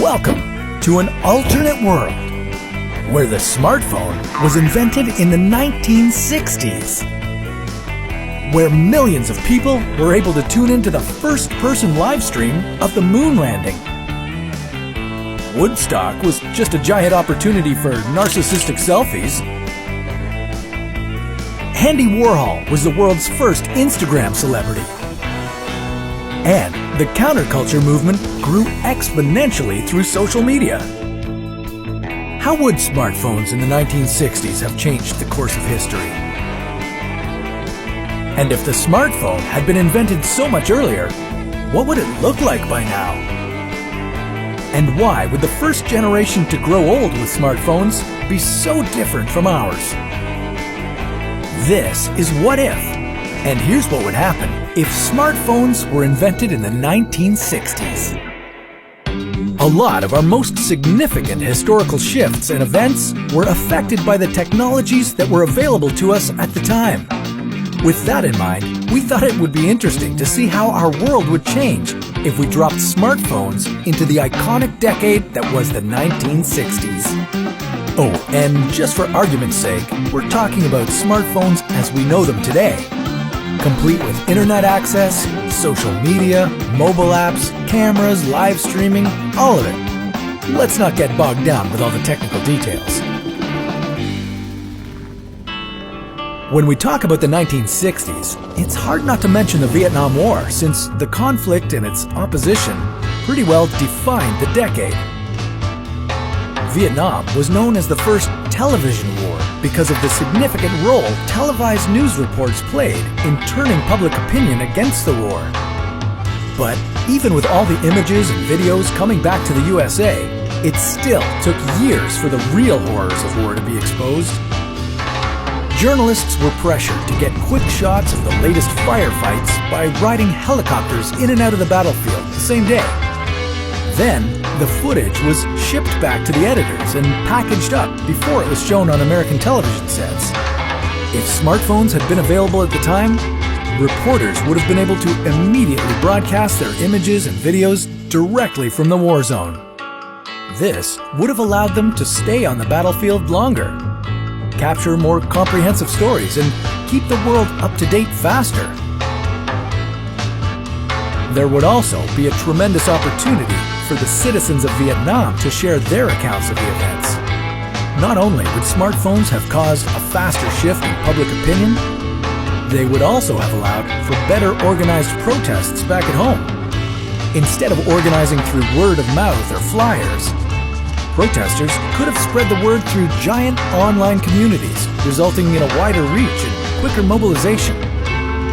Welcome to an alternate world where the smartphone was invented in the 1960s, where millions of people were able to tune into the first-person live stream of the moon landing. Woodstock was just a giant opportunity for narcissistic selfies. Andy Warhol was the world's first Instagram celebrity. And the counterculture movement grew exponentially through social media. How would smartphones in the 1960s have changed the course of history? And if the smartphone had been invented so much earlier, what would it look like by now? And why would the first generation to grow old with smartphones be so different from ours? This is What If? And here's what would happen if smartphones were invented in the 1960s. A lot of our most significant historical shifts and events were affected by the technologies that were available to us at the time. With that in mind, we thought it would be interesting to see how our world would change if we dropped smartphones into the iconic decade that was the 1960s. Oh, and just for argument's sake, we're talking about smartphones as we know them today, complete with internet access, social media, mobile apps, cameras, live streaming, all of it. Let's not get bogged down with all the technical details. When we talk about the 1960s, it's hard not to mention the Vietnam War, since the conflict and its opposition pretty well defined the decade. Vietnam was known as the first television war because of the significant role televised news reports played in turning public opinion against the war. But even with all the images and videos coming back to the USA, it still took years for the real horrors of war to be exposed. Journalists were pressured to get quick shots of the latest firefights by riding helicopters in and out of the battlefield the same day. Then, the footage was shipped back to the editors and packaged up before it was shown on American television sets. If smartphones had been available at the time, reporters would have been able to immediately broadcast their images and videos directly from the war zone. This would have allowed them to stay on the battlefield longer, capture more comprehensive stories, and keep the world up to date faster. There would also be a tremendous opportunity for the citizens of Vietnam to share their accounts of the events. Not only would smartphones have caused a faster shift in public opinion, they would also have allowed for better organized protests back at home. Instead of organizing through word of mouth or flyers, protesters could have spread the word through giant online communities, resulting in a wider reach and quicker mobilization.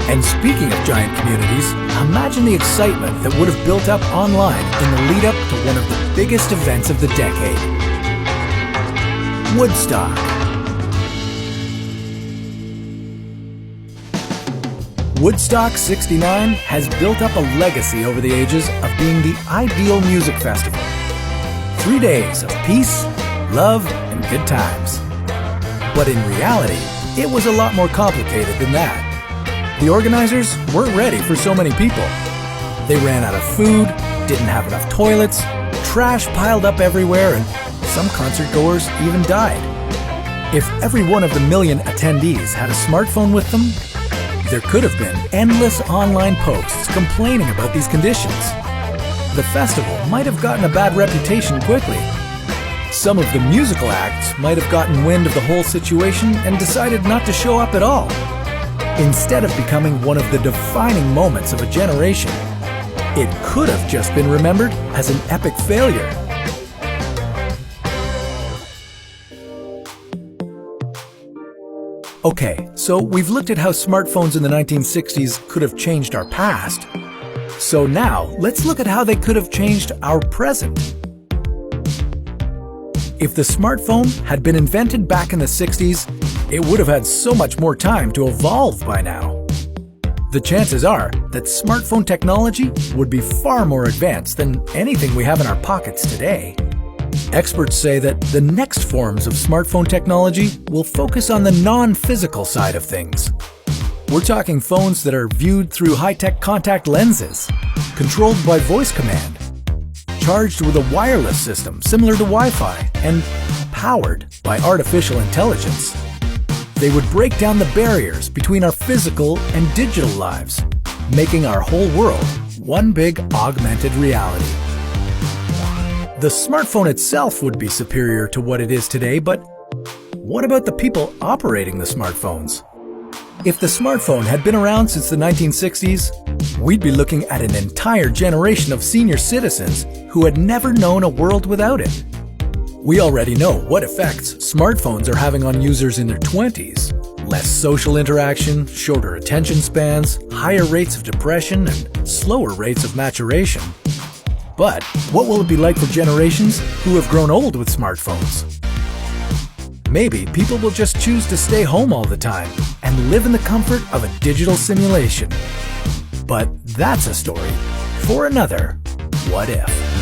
And speaking of giant communities, imagine the excitement that would have built up online in the lead up to one of the biggest events of the decade. Woodstock. Woodstock 69 has built up a legacy over the ages of being the ideal music festival. 3 days of peace, love, and good times. But in reality, it was a lot more complicated than that. The organizers weren't ready for so many people. They ran out of food, didn't have enough toilets, trash piled up everywhere, and some concert goers even died. If every one of the million attendees had a smartphone with them, there could have been endless online posts complaining about these conditions. The festival might have gotten a bad reputation quickly. Some of the musical acts might have gotten wind of the whole situation and decided not to show up at all. Instead of becoming one of the defining moments of a generation, it could have just been remembered as an epic failure. Okay, so we've looked at how smartphones in the 1960s could have changed our past. So now, let's look at how they could have changed our present. If the smartphone had been invented back in the 60s, it would have had so much more time to evolve by now. The chances are that smartphone technology would be far more advanced than anything we have in our pockets today. Experts say that the next forms of smartphone technology will focus on the non-physical side of things. We're talking phones that are viewed through high-tech contact lenses, controlled by voice command, charged with a wireless system similar to Wi-Fi, and powered by artificial intelligence. They would break down the barriers between our physical and digital lives, making our whole world one big augmented reality. The smartphone itself would be superior to what it is today, but what about the people operating the smartphones? If the smartphone had been around since the 1960s, we'd be looking at an entire generation of senior citizens who had never known a world without it. We already know what effects smartphones are having on users in their 20s. Less social interaction, shorter attention spans, higher rates of depression, and slower rates of maturation. But what will it be like for generations who have grown old with smartphones? Maybe people will just choose to stay home all the time and live in the comfort of a digital simulation. But that's a story for another What If.